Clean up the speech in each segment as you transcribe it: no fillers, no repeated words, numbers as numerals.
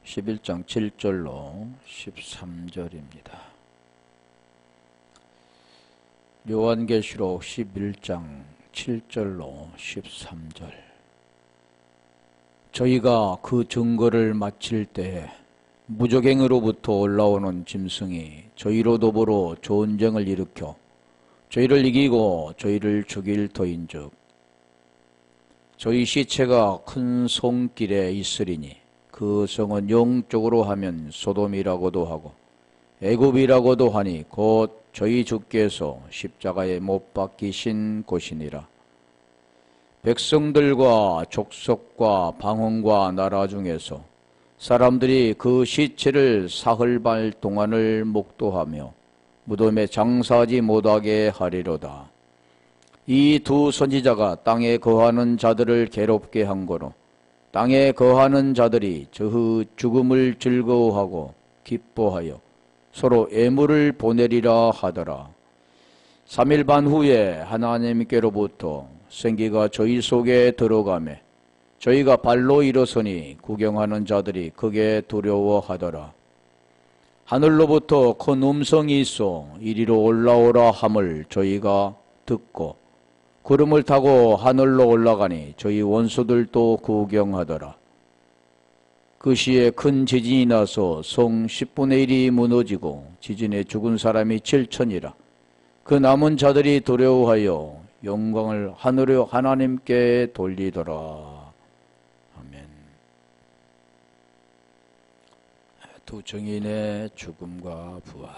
11장 7절로 13절입니다. 요한계시록 11장 7절로 13절. 저희가 그 증거를 마칠 때에 무적행으로부터 올라오는 짐승이 저희로 더불어 전쟁을 일으켜 저희를 이기고 저희를 죽일 터인즉 저희 시체가 큰 성길에 있으리니 그 성은 영적으로 하면 소돔이라고도 하고 애굽이라고도 하니 곧 저희 주께서 십자가에 못 박히신 곳이니라. 백성들과 족속과 방언과 나라 중에서 사람들이 그 시체를 사흘반 동안을 목도하며 무덤에 장사하지 못하게 하리로다. 이 두 선지자가 땅에 거하는 자들을 괴롭게 한 거로 땅에 거하는 자들이 저의 죽음을 즐거워하고 기뻐하여 서로 애물을 보내리라 하더라. 3일 반 후에 하나님께로부터 생기가 저희 속에 들어가매 저희가 발로 일어서니 구경하는 자들이 크게 두려워하더라. 하늘로부터 큰 음성이 있어 이리로 올라오라 함을 저희가 듣고 구름을 타고 하늘로 올라가니 저희 원수들도 구경하더라. 그 시에 큰 지진이 나서 성 10분의 1이 무너지고 지진에 죽은 사람이 7천이라. 그 남은 자들이 두려워하여 영광을 하늘의 하나님께 돌리더라. 아멘. 두 증인의 죽음과 부활.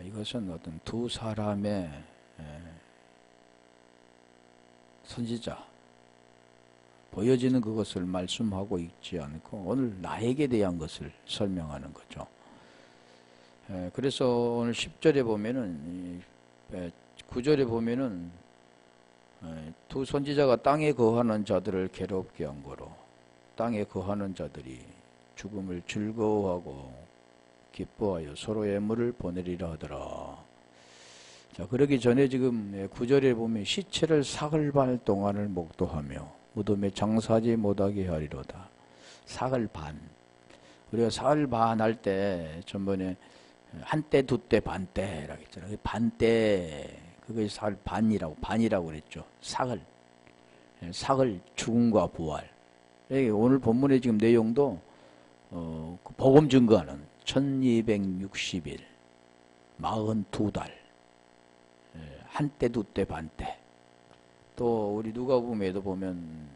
이것은 어떤 두 사람의 선지자 보여지는 그것을 말씀하고 있지 않고 오늘 나에게 대한 것을 설명하는 거죠. 그래서 오늘 10절에 보면은 9절에 보면은 두 선지자가 땅에 거하는 자들을 괴롭게 한 거로 땅에 거하는 자들이 죽음을 즐거워하고 기뻐하여 서로의 애물을 보내리라 하더라. 자, 그러기 전에 지금 9절에 보면 시체를 사흘반 동안을 목도하며 무덤에 장사하지 못하게 하리로다. 사흘반. 우리가 사흘반 할 때 전번에 한때, 두때, 반때라고 했잖아요. 반때, 그것이 반이라고 그랬죠. 사흘. 사흘 죽음과 부활. 오늘 본문의 지금 내용도 복음 증거하는 1260일, 42달, 한때, 두때, 반때. 또 우리 누가복음에도 보면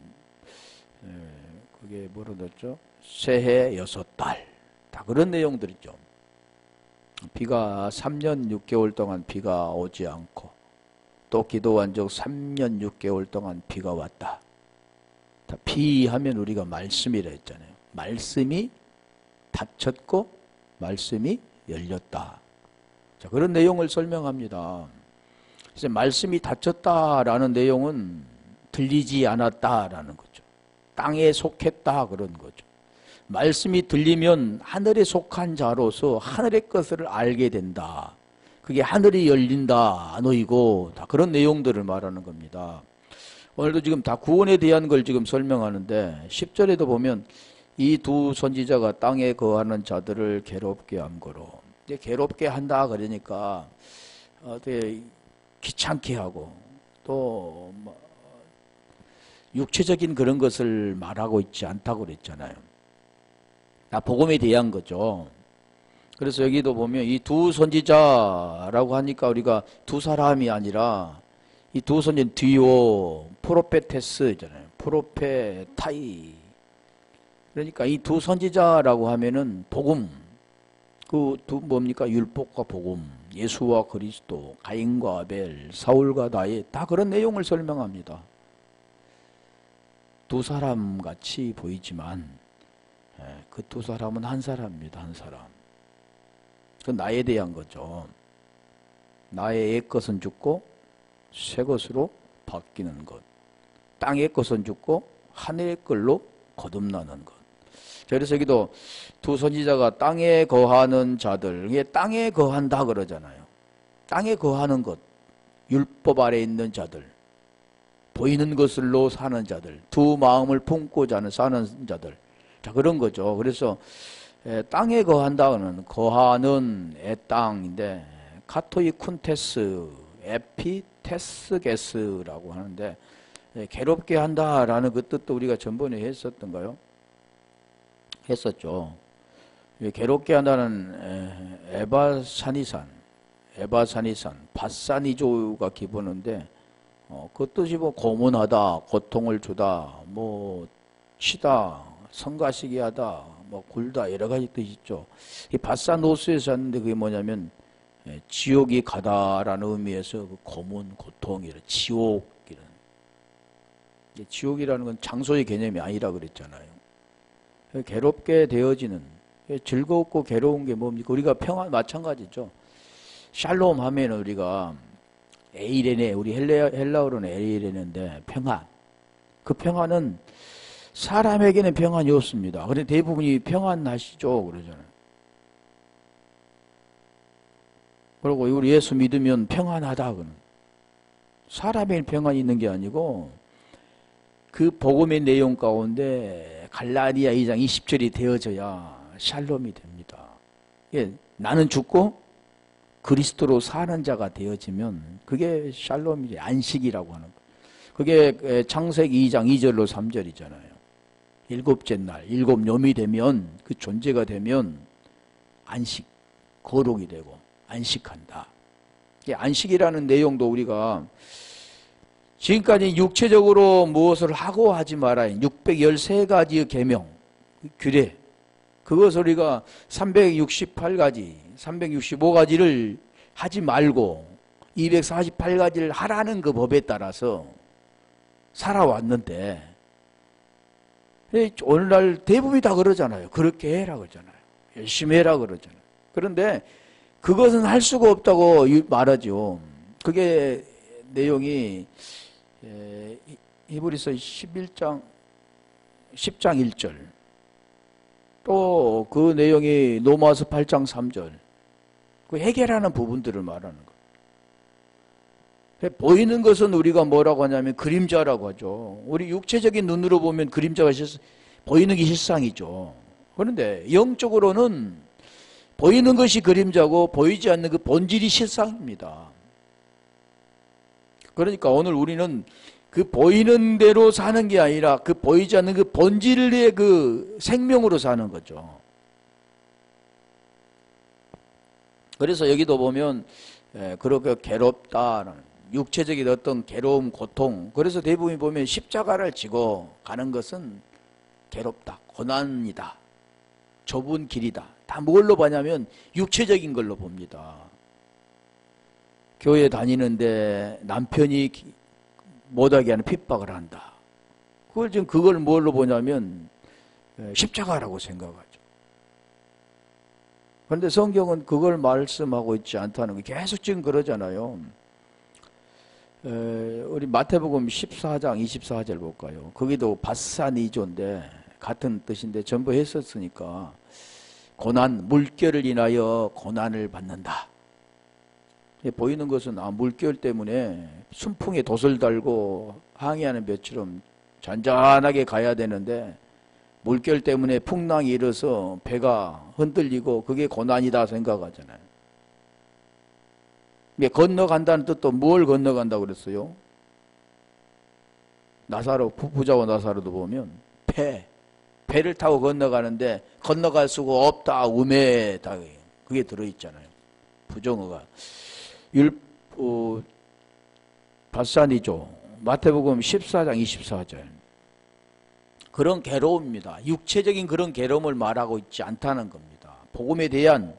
그게 뭐로 됐죠? 새해 6달. 다 그런 내용들이죠. 비가 3년 6개월 동안 비가 오지 않고 또 기도한 적 3년 6개월 동안 비가 왔다. 다 비하면 우리가 말씀이라 했잖아요. 말씀이 닫혔고 말씀이 열렸다. 자, 그런 내용을 설명합니다. 그래서 말씀이 닫혔다라는 내용은 들리지 않았다라는 거죠. 땅에 속했다 그런 거죠. 말씀이 들리면 하늘에 속한 자로서 하늘의 것을 알게 된다. 그게 하늘이 열린다, 놓이고 다 그런 내용들을 말하는 겁니다. 오늘도 지금 다 구원에 대한 걸 지금 설명하는데 10절에도 보면 이 두 선지자가 땅에 거하는 자들을 괴롭게 한 거로. 이제 괴롭게 한다 그러니까 어떻게 귀찮게 하고 또 육체적인 그런 것을 말하고 있지 않다고 그랬잖아요. 다 복음에 대한 거죠. 그래서 여기도 보면 이 두 선지자라고 하니까 우리가 두 사람이 아니라 이 두 선지자 디오 프로페테스잖아요. 프로페타이. 그러니까 이 두 선지자라고 하면은 복음. 그 두 뭡니까? 율법과 복음, 예수와 그리스도, 가인과 아벨, 사울과 다윗 다 그런 내용을 설명합니다. 두 사람 같이 보이지만 그 두 사람은 한 사람입니다. 한 사람. 그 나에 대한 거죠. 나의 옛 것은 죽고 새 것으로 바뀌는 것. 땅의 것은 죽고 하늘의 걸로 거듭나는 것. 그래서 여기도 두 선지자가 땅에 거하는 자들, 이게 땅에 거한다 그러잖아요. 땅에 거하는 것, 율법 아래 있는 자들, 보이는 것을로 사는 자들, 두 마음을 품고자 하는 사는 자들, 자, 그런 거죠. 그래서 땅에 거한다는 거하는 땅인데 카토이 쿤테스 에피테스게스라고 하는데 괴롭게 한다라는 그 뜻도 우리가 전번에 했었던가요? 했었죠. 괴롭게 한다는 에바사니산, 바사니조가 기본인데 그 뜻이 뭐 고문하다, 고통을 주다, 뭐 치다, 성가시게 하다, 뭐 굴다 여러 가지 뜻이 있죠. 이 바사노스에서 하는데 그게 뭐냐면 지옥이 가다라는 의미에서 그 고문, 고통이라 지옥이라는. 지옥이라는 건 장소의 개념이 아니라 그랬잖아요. 괴롭게 되어지는 즐겁고 괴로운 게 뭡니까? 우리가 평안 마찬가지죠. 샬롬 하면 우리가 에이레네, 우리 헬라어로는 에이레네인데 평안. 그 평안은 사람에게는 평안이 없습니다. 그런데 대부분이 평안하시죠, 그러잖아요. 그리고 우리 예수 믿으면 평안하다 그는. 사람에게 평안이 있는 게 아니고 그 복음의 내용 가운데 갈라디아 2장 20절이 되어져야 샬롬이 됩니다. 예, 나는 죽고 그리스도로 사는 자가 되어지면 그게 샬롬이지, 안식이라고 하는 거예요. 그게 창세기 2장 2절로 3절이잖아요. 일곱째 날, 일곱 똠이 되면, 그 존재가 되면 안식, 거룩이 되고 안식한다. 안식이라는 내용도 우리가 지금까지 육체적으로 무엇을 하고 하지 말아야 613가지의 계명, 규례, 그것을 우리가 368가지, 365가지를 하지 말고 248가지를 하라는 그 법에 따라서 살아왔는데 오늘날 대부분이 다 그러잖아요. 그렇게 해라 그러잖아요. 열심히 해라 그러잖아요. 그런데 그것은 할 수가 없다고 말하죠. 그게 내용이 히브리서 10장 1절, 또 그 내용이 로마서 8장 3절, 그 해결하는 부분들을 말하는 거예요. 보이는 것은 우리가 뭐라고 하냐면 그림자라고 하죠. 우리 육체적인 눈으로 보면 그림자가 보이는 게 실상이죠. 그런데 영적으로는 보이는 것이 그림자고 보이지 않는 그 본질이 실상입니다. 그러니까 오늘 우리는 그 보이는 대로 사는 게 아니라 그 보이지 않는 그 본질의 그 생명으로 사는 거죠. 그래서 여기도 보면 그렇게 괴롭다는 육체적인 어떤 괴로움, 고통, 그래서 대부분 보면 십자가를 지고 가는 것은 괴롭다, 고난이다, 좁은 길이다. 다 뭘로 보냐면 육체적인 걸로 봅니다. 교회 다니는데 남편이 못하게 하는 핍박을 한다. 그걸 뭘로 보냐면 십자가라고 생각하죠. 그런데 성경은 그걸 말씀하고 있지 않다는 거 계속 지금 그러잖아요. 우리 마태복음 14장 24절 볼까요? 거기도 바사니조인데 같은 뜻인데 전부 했었으니까 고난, 물결을 인하여 고난을 받는다. 보이는 것은 물결 때문에 순풍에 돛을 달고 항해하는 배처럼 잔잔하게 가야 되는데 물결 때문에 풍랑이 일어서 배가 흔들리고 그게 고난이다 생각하잖아요. 건너간다는 뜻도 뭘 건너간다고 그랬어요? 나사로, 부자와 나사로도 보면 배를 타고 건너가는데 건너갈 수가 없다, 우매다, 그게 들어있잖아요. 부정어가. 바사니조, 마태복음 14장 24절. 그런 괴로움입니다. 육체적인 그런 괴로움을 말하고 있지 않다는 겁니다. 복음에 대한,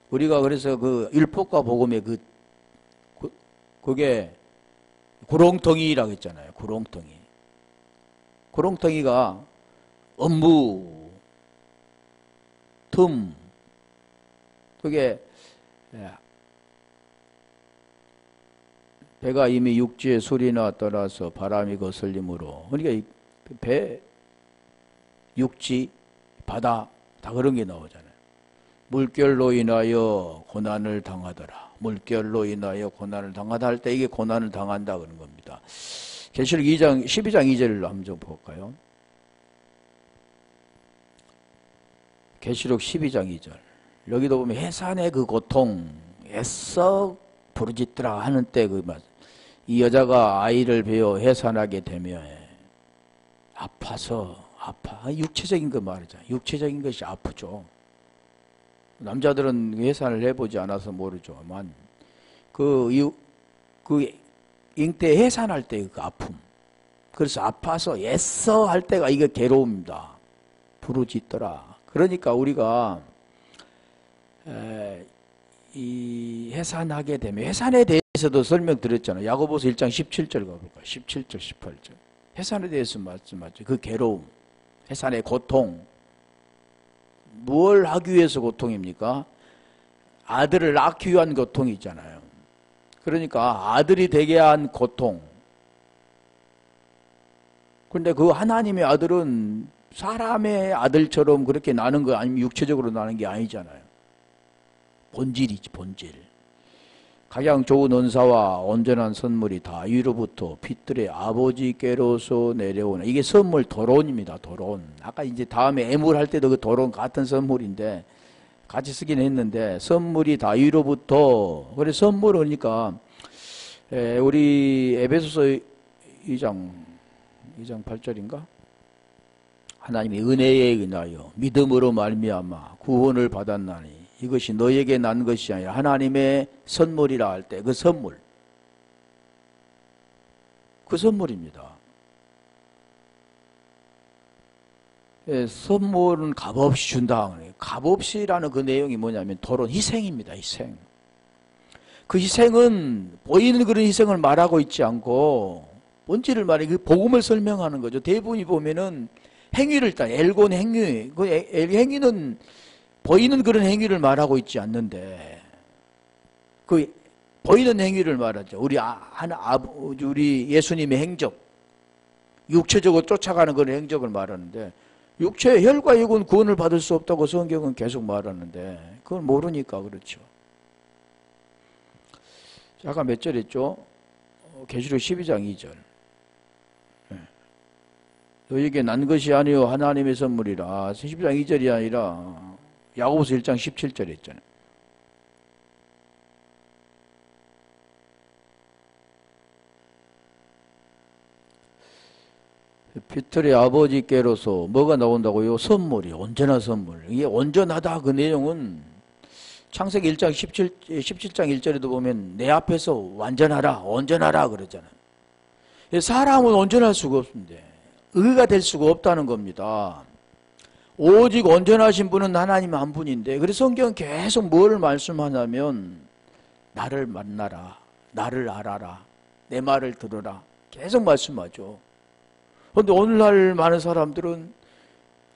우리가 그래서 그 율법과 복음의 그게 구렁텅이라고 했잖아요. 구렁텅이. 구렁텅이가 엄무, 틈, 그게 배가 이미 육지에 술이나 떠나서 바람이 거슬림으로, 그러니까 배, 육지, 바다 다 그런 게 나오잖아요. 물결로 인하여 고난을 당하더라. 물결로 인하여 고난을 당하다 할 때 이게 고난을 당한다 그런 겁니다. 계시록 12장 2절을 한번 좀 볼까요? 계시록 12장 2절. 여기도 보면 해산의 그 고통, 애써 부르짖더라 하는 때 이 여자가 아이를 베어 해산하게 되면 아파서 육체적인 거 말이잖아. 육체적인 것이 아프죠. 남자들은 해산을 해보지 않아서 모르죠만 그 잉태 해산할 때 그 아픔. 그래서 아파서 애써 할 때가 이게 괴로움입니다. 부르짖더라. 그러니까 우리가 이 해산하게 되면 해산에 대해서도 설명드렸잖아요. 야고보서 1장 17절 가볼까요? 17절 18절. 해산에 대해서 말씀하죠. 그 괴로움, 해산의 고통. 무엇을 하기 위해서 고통입니까? 아들을 낳기 위한 고통이 있잖아요. 그러니까 아들이 되게 한 고통. 근데 그 하나님의 아들은 사람의 아들처럼 그렇게 나는 거 아니면 육체적으로 나는 게 아니잖아요. 본질이지, 본질. 가장 좋은 은사와 온전한 선물이 다 위로부터 빛들의 아버지께로서 내려오는, 이게 선물 도론입니다. 도론. 아까 이제 다음에 애물할 때도 그 도론 같은 선물인데 같이 쓰긴 했는데, 선물이 다 위로부터. 그래 선물 그러니까 우리 에베소서 2장 8절인가? 하나님의 은혜에 의하여 믿음으로 말미암아 구원을 받았나니 이것이 너에게 난 것이 아니라 하나님의 선물이라 할 때 그 선물. 그 선물입니다. 예, 선물은 값없이 준다. 값없이라는 그 내용이 뭐냐면 도론, 희생입니다. 희생. 그 희생은 보이는 그런 희생을 말하고 있지 않고 본질을 말해 그 복음을 설명하는 거죠. 대부분이 보면은 행위를 딱 엘곤 행위, 그 행위는 보이는 그런 행위를 말하고 있지 않는데 그 보이는 행위를 말하죠. 우리 예수님의 행적, 육체적으로 쫓아가는 그런 행적을 말하는데 육체의 혈과 육은 구원을 받을 수 없다고 성경은 계속 말하는데 그걸 모르니까 그렇죠. 아까 몇 절 했죠? 계시록 12장 2절. 너에게 난 것이 아니요 하나님의 선물이라. 12장 2절이 아니라 야고보서 1장 17절 했잖아요. 빛들의 아버지께로서 뭐가 나온다고요? 선물이, 온전한 선물. 이게 온전하다 그 내용은 창세기 1장 17장 1절에도 보면 내 앞에서 완전하라, 온전하라 그러잖아요. 사람은 온전할 수가 없습니다. 의가 될 수가 없다는 겁니다. 오직 온전하신 분은 하나님 한 분인데, 그래서 성경은 계속 뭘 말씀하냐면 나를 만나라, 나를 알아라, 내 말을 들어라 계속 말씀하죠. 그런데 오늘날 많은 사람들은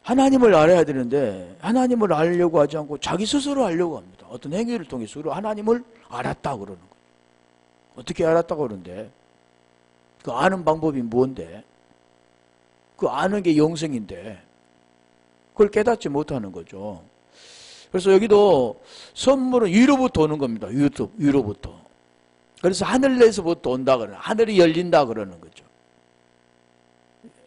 하나님을 알아야 되는데 하나님을 알려고 하지 않고 자기 스스로 알려고 합니다. 어떤 행위를 통해서 하나님을 알았다 그러는 거죠. 어떻게 알았다고 그러는데 그 아는 방법이 뭔데? 그 아는 게 영생인데 그걸 깨닫지 못하는 거죠. 그래서 여기도 선물은 위로부터 오는 겁니다. 위로부터. 그래서 하늘에서부터 온다 그러는, 하늘이 열린다 그러는 거죠.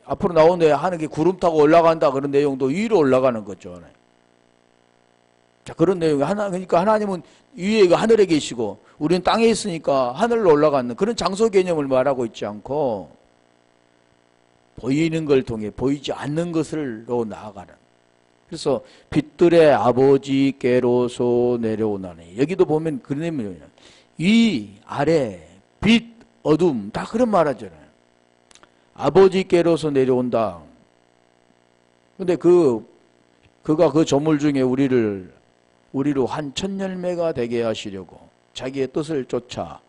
앞으로 나오는데 하늘이 구름 타고 올라간다 그런 내용도 위로 올라가는 거죠. 자, 그런 내용이 그러니까 하나님은 위에 하늘에 계시고 우리는 땅에 있으니까 하늘로 올라가는 그런 장소 개념을 말하고 있지 않고 보이는 걸 통해 보이지 않는 것으로 나아가는. 그래서 빛들의 아버지께로서 내려오나니, 여기도 보면 그런 의미예요. 위, 아래, 빛, 어둠 다 그런 말 하잖아요. 아버지께로서 내려온다. 근데 그가 그 조물 중에 우리로 한 첫 열매가 되게 하시려고 자기의 뜻을 쫓아,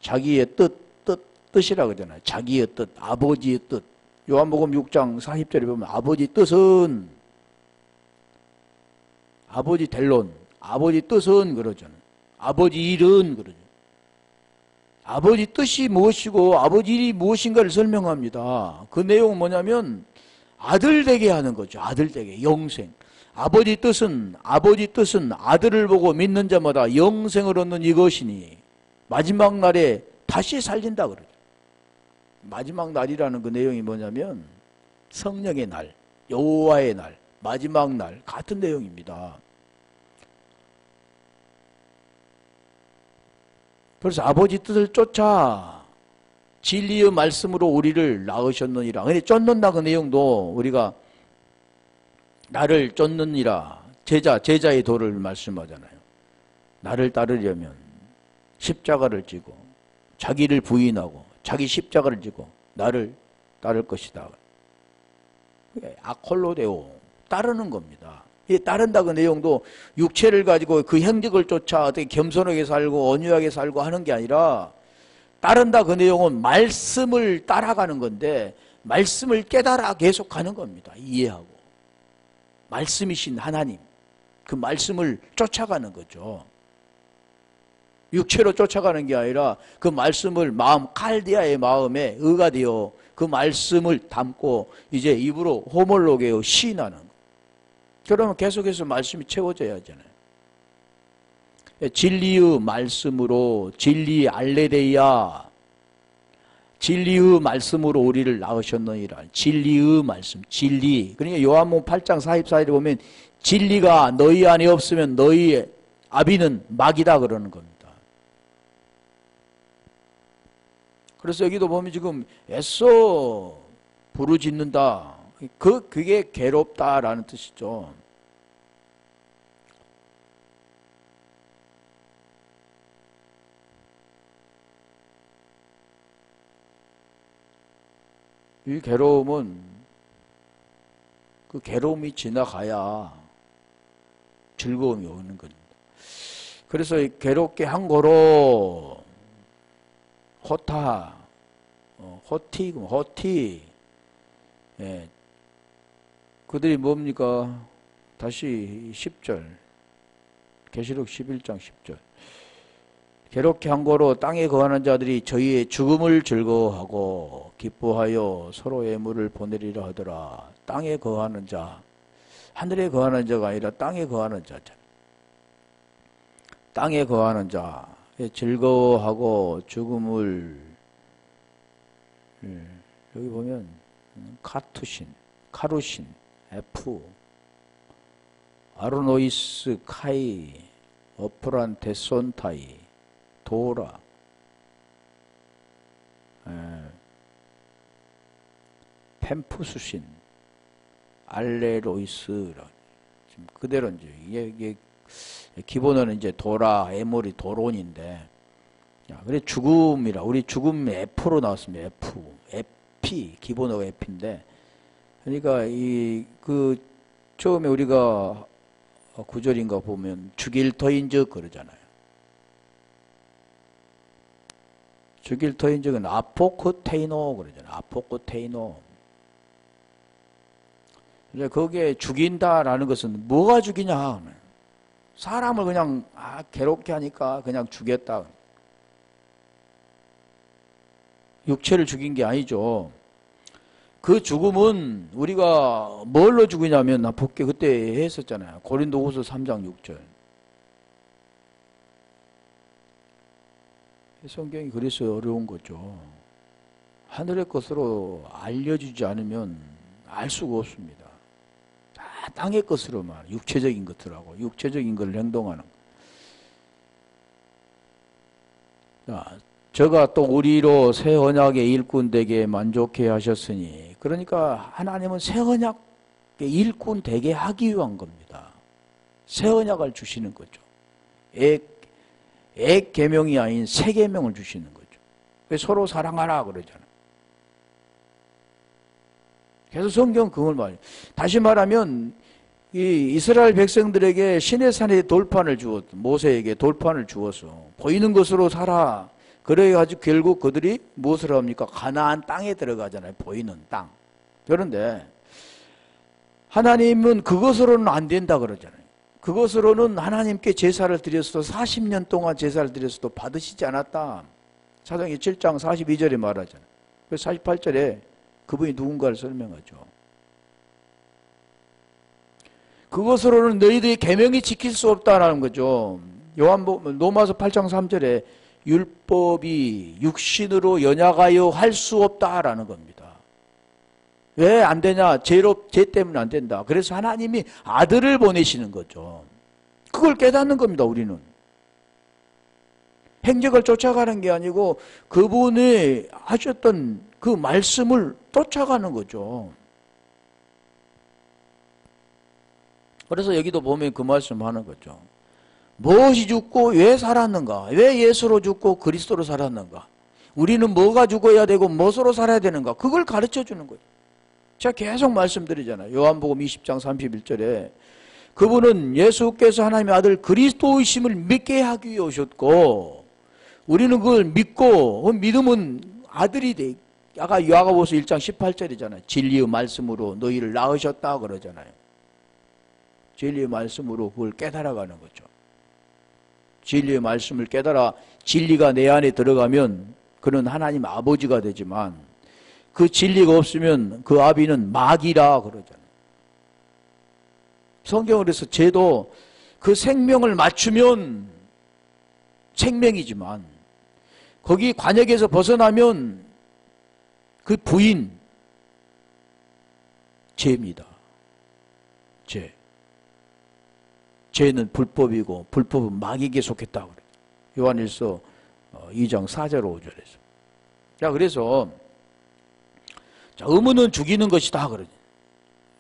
자기의 뜻이라 그러잖아요. 자기의 뜻, 아버지의 뜻. 요한복음 6장 40절에 보면 아버지 뜻은, 아버지 델론, 아버지 뜻은 그러잖아요. 아버지 일은 그러죠. 아버지 뜻이 무엇이고 아버지 일이 무엇인가를 설명합니다. 그 내용은 뭐냐면 아들 되게 하는 거죠. 아들 되게, 영생. 아버지 뜻은 아들을 보고 믿는 자마다 영생을 얻는 이것이니 마지막 날에 다시 살린다 그러죠. 마지막 날이라는 그 내용이 뭐냐면 성령의 날, 여호와의 날, 마지막 날 같은 내용입니다. 그래서 아버지 뜻을 쫓아 진리의 말씀으로 우리를 낳으셨느니라. 근데 쫓는다 그 내용도 우리가 나를 쫓느니라 제자의 도를 말씀하잖아요. 나를 따르려면 십자가를 지고 자기를 부인하고 자기 십자가를 지고 나를 따를 것이다. 아콜로데오 따르는 겁니다. 이 따른다 그 내용도 육체를 가지고 그 행적을 쫓아 어떻게 겸손하게 살고 온유하게 살고 하는 게 아니라 따른다 그 내용은 말씀을 따라가는 건데 말씀을 깨달아 계속 가는 겁니다. 이해하고 말씀이신 하나님 그 말씀을 쫓아가는 거죠. 육체로 쫓아가는 게 아니라 그 말씀을 마음 칼디아의 마음에 의가 되어 그 말씀을 담고 이제 입으로 호몰로게요 시인하는 거. 그러면 계속해서 말씀이 채워져야 하잖아요. 진리의 말씀으로 진리 알레데이아 진리의 말씀으로 우리를 낳으셨느니라. 진리의 말씀 진리. 그러니까 요한복음 8장 44절에 보면 진리가 너희 안에 없으면 너희의 아비는 막이다 그러는 겁니다. 그래서 여기도 보면 지금 애써 부르짖는다. 그게 괴롭다라는 뜻이죠. 이 괴로움은 그 괴로움이 지나가야 즐거움이 오는 겁니다. 그래서 괴롭게 한 거로 호타, 호티, 예. 그들이 뭡니까? 다시 10절, 계시록 11장 10절. 괴롭게 한 거로 땅에 거하는 자들이 저희의 죽음을 즐거워하고 기뻐하여 서로의 물을 보내리라 하더라. 땅에 거하는 자, 하늘에 거하는 자가 아니라 땅에 거하는 자잖아요. 땅에 거하는 자, 즐거워하고 죽음을 여기 보면 카루신, F, 아르노이스, 카이, 어프란테, 손타이, 도라, 펜푸수신, 알레로이스라. 지금 그대로 이제 이게 기본어는 이제 도라, 에모리, 도론인데, 그래 죽음이라 우리 죽음 F로 나왔습니다. F, 기본어가 F인데, 그러니까 그 처음에 우리가 구절인가 보면 죽일 터인즉 그러잖아요. 죽일 터인즉은 아포코테이노 그러잖아요. 아포코테이노. 이제 거기에 죽인다라는 것은 뭐가 죽이냐? 사람을 그냥 괴롭게 하니까 그냥 죽였다. 육체를 죽인 게 아니죠. 그 죽음은 우리가 뭘로 죽이냐면 복귀 그때 했었잖아요. 고린도후서 3장 6절. 성경이 그래서 어려운 거죠. 하늘의 것으로 알려주지 않으면 알 수가 없습니다. 다 땅의 것으로만 육체적인 것들하고 육체적인 걸 행동하는 것. 자, 저가 또 우리로 새 언약의 일꾼 되게 만족해 하셨으니, 그러니까 하나님은 새 언약의 일꾼 되게 하기 위한 겁니다. 새 언약을 주시는 거죠. 액 계명이 아닌 새 계명을 주시는 거죠. 서로 사랑하라 그러잖아요. 그래서 성경 그걸 말해요. 다시 말하면 이 이스라엘 백성들에게 시내산의 돌판을 주었, 모세에게 돌판을 주어서 보이는 것으로 살아. 그래가지고 결국 그들이 무엇을 합니까? 가나안 땅에 들어가잖아요. 보이는 땅. 그런데 하나님은 그것으로는 안 된다 그러잖아요. 그것으로는 하나님께 제사를 드렸어도 40년 동안 제사를 드렸어도 받으시지 않았다. 사도행전 7장 42절에 말하잖아요. 그래서 48절에 그분이 누군가를 설명하죠. 그것으로는 너희들의 계명이 지킬 수 없다라는 거죠. 로마서 8장 3절에 율법이 육신으로 연약하여 할 수 없다라는 겁니다. 왜 안 되냐? 죄 때문에 안 된다. 그래서 하나님이 아들을 보내시는 거죠. 그걸 깨닫는 겁니다, 우리는. 행적을 쫓아가는 게 아니고 그분이 하셨던 그 말씀을 쫓아가는 거죠. 그래서 여기도 보면 그 말씀 하는 거죠. 무엇이 죽고 왜 살았는가? 왜 예수로 죽고 그리스도로 살았는가? 우리는 뭐가 죽어야 되고 무엇으로 살아야 되는가? 그걸 가르쳐 주는 거예요. 제가 계속 말씀드리잖아요. 요한복음 20장 31절에 그분은 예수께서 하나님의 아들 그리스도이심을 믿게 하기 위해 오셨고 우리는 그걸 믿고 그 믿음은 아들이 돼. 아까 야고보서 1장 18절이잖아요. 진리의 말씀으로 너희를 낳으셨다 그러잖아요. 진리의 말씀으로 그걸 깨달아가는 거죠. 진리의 말씀을 깨달아 진리가 내 안에 들어가면 그는 하나님 아버지가 되지만 그 진리가 없으면 그 아비는 마귀라 그러잖아요. 성경을 그래서 죄도 그 생명을 맞추면 생명이지만 거기 관역에서 벗어나면 그 부인 죄입니다. 죄. 죄는 불법이고 불법은 마귀에게 속했다고 그래요. 요한일서 2장 4절 5절에서. 자, 그래서 자, 의무는 죽이는 것이다 그러죠.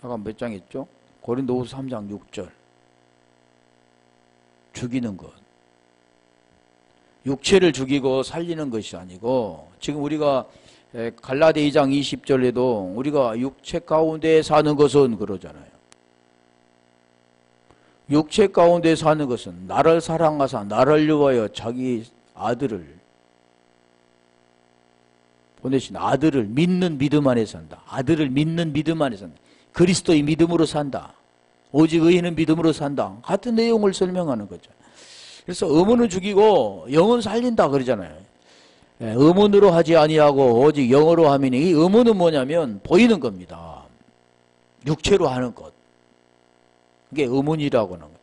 아까 몇 장 했죠? 고린도후서 3장 6절. 죽이는 것. 육체를 죽이고 살리는 것이 아니고 지금 우리가 갈라디아 2장 20절에도 우리가 육체 가운데 사는 것은 그러잖아요. 육체 가운데 사는 것은 나를 사랑하사 나를 위하여 자기 아들을 보내신 아들을 믿는 믿음 안에 산다. 아들을 믿는 믿음 안에 산다. 그리스도의 믿음으로 산다. 오직 의인은 믿음으로 산다. 같은 내용을 설명하는 거죠. 그래서 의문은 죽이고 영은 살린다 그러잖아요. 의문으로 하지 아니하고 오직 영으로 하면 이 의문은 뭐냐면 보이는 겁니다. 육체로 하는 것. 그게 의문이라고 하는 거예요.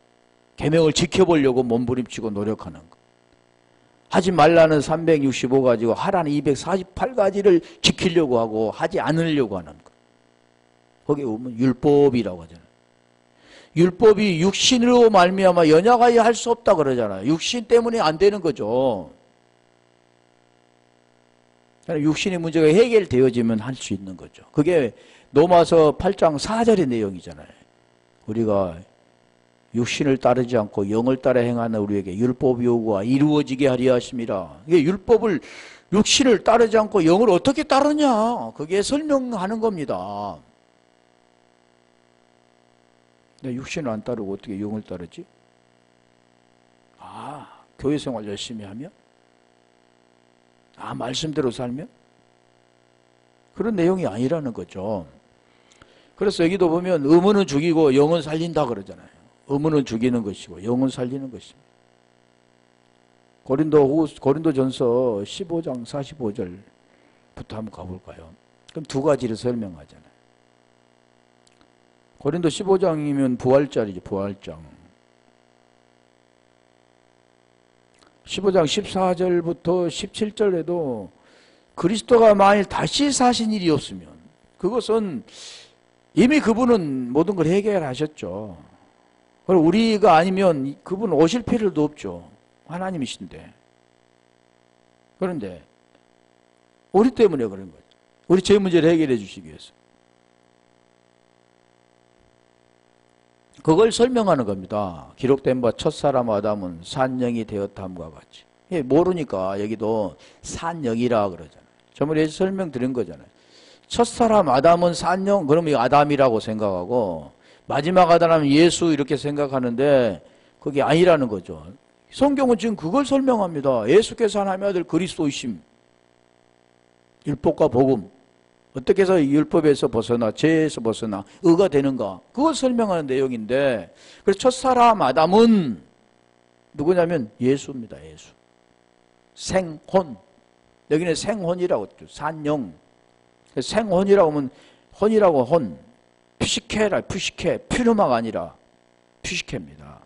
계명을 지켜보려고 몸부림치고 노력하는 것. 하지 말라는 365가지고 하라는 248가지를 지키려고 하고 하지 않으려고 하는 것. 거기에 보면 율법이라고 하잖아요. 율법이 육신으로 말미암아 연약하여 할 수 없다 그러잖아요. 육신 때문에 안 되는 거죠. 육신의 문제가 해결되어지면 할 수 있는 거죠. 그게 로마서 8장 4절의 내용이잖아요. 우리가 육신을 따르지 않고 영을 따라 행하는 우리에게 율법 요구가 이루어지게 하려 하심이라. 이게 율법을 육신을 따르지 않고 영을 어떻게 따르냐? 그게 설명하는 겁니다. 근데 육신을 안 따르고 어떻게 영을 따르지? 아, 교회 생활 열심히 하면? 아, 말씀대로 살면? 그런 내용이 아니라는 거죠. 그래서 여기도 보면 의문은 죽이고 영은 살린다 그러잖아요. 의문은 죽이는 것이고 영은 살리는 것입니다. 고린도전서 15장 45절부터 한번 가볼까요? 그럼 두 가지를 설명하잖아요. 고린도 15장이면 부활절이죠. 부활장. 15장 14절부터 17절에도 그리스도가 만일 다시 사신 일이 없으면 그것은 이미 그분은 모든 걸 해결하셨죠. 그리고 우리가 아니면 그분 오실 필요도 없죠. 하나님이신데. 그런데 우리 때문에 그런 거죠. 우리 죄 문제를 해결해 주시기 위해서. 그걸 설명하는 겁니다. 기록된 바 첫사람 아담은 산영이 되었다함과 같이. 모르니까 여기도 산영이라 그러잖아요. 저번에 설명드린 거잖아요. 첫사람 아담은 산영, 그러면 아담이라고 생각하고 마지막 아담은 예수 이렇게 생각하는데 그게 아니라는 거죠. 성경은 지금 그걸 설명합니다. 예수께서 하나님의 아들 그리스도이심. 율법과 복음. 어떻게 해서 율법에서 벗어나 죄에서 벗어나 의가 되는가. 그걸 설명하는 내용인데 그래서 첫사람 아담은 누구냐면 예수입니다. 예수. 생혼. 여기는 생혼이라고 했죠. 산영. 생혼이라고 하면 혼이라고 혼. 푸시케라 푸시케. 퓨르마가 아니라 푸시케입니다.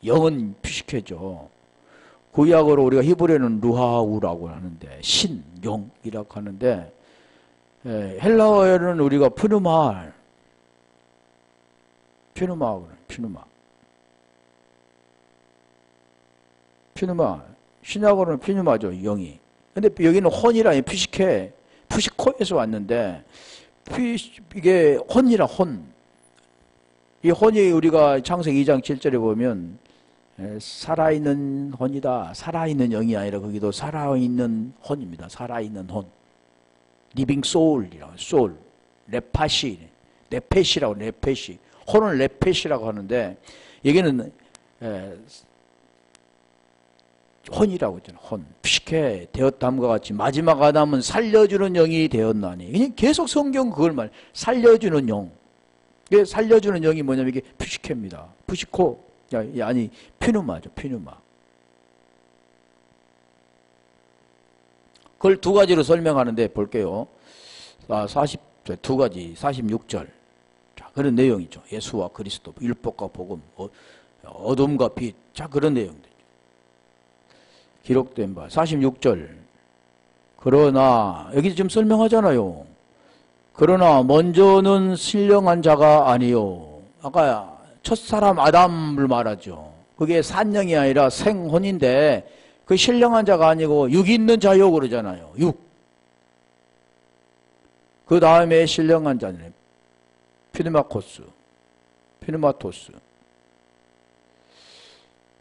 영은 푸시케죠. 구약어로 우리가 히브리어는 루하우라고 하는데 신, 영이라고 하는데 헬라어에는 우리가 푸누마, 신약어로는 피누마죠, 영이. 근데 여기는 혼이라, 푸시코에서 왔는데, 이게 혼이라, 혼. 이 혼이 우리가 창세기 2장 7절에 보면, 살아있는 혼이다. 살아있는 영이 아니라 거기도 살아있는 혼입니다. 살아있는 혼. 리빙 소울이라고, 소울. 레페시라고, 레페시. 혼을 레페시라고 하는데, 여기는, 혼이라고 했잖아요. 혼. 피시케 되었담과 같이 마지막 아담은 살려주는 영이 되었나니. 그냥 계속 성경 그걸 말. 살려주는 영. 살려주는 영이 뭐냐면 이게 피시케입니다. 피시코. 아니 피누마죠. 피누마. 그걸 두 가지로 설명하는데 볼게요. 42가지 46절. 자, 그런 내용이죠. 예수와 그리스도, 율법과 복음, 어둠과 빛. 자, 그런 내용들. 기록된 바 46절. 그러나 여기 지금 설명하잖아요. 그러나 먼저는 신령한 자가 아니요. 아까 첫사람 아담을 말하죠. 그게 산영이 아니라 생혼인데 그 신령한 자가 아니고 육 있는 자요 그러잖아요. 육. 그 다음에 신령한 자는 피누마토스,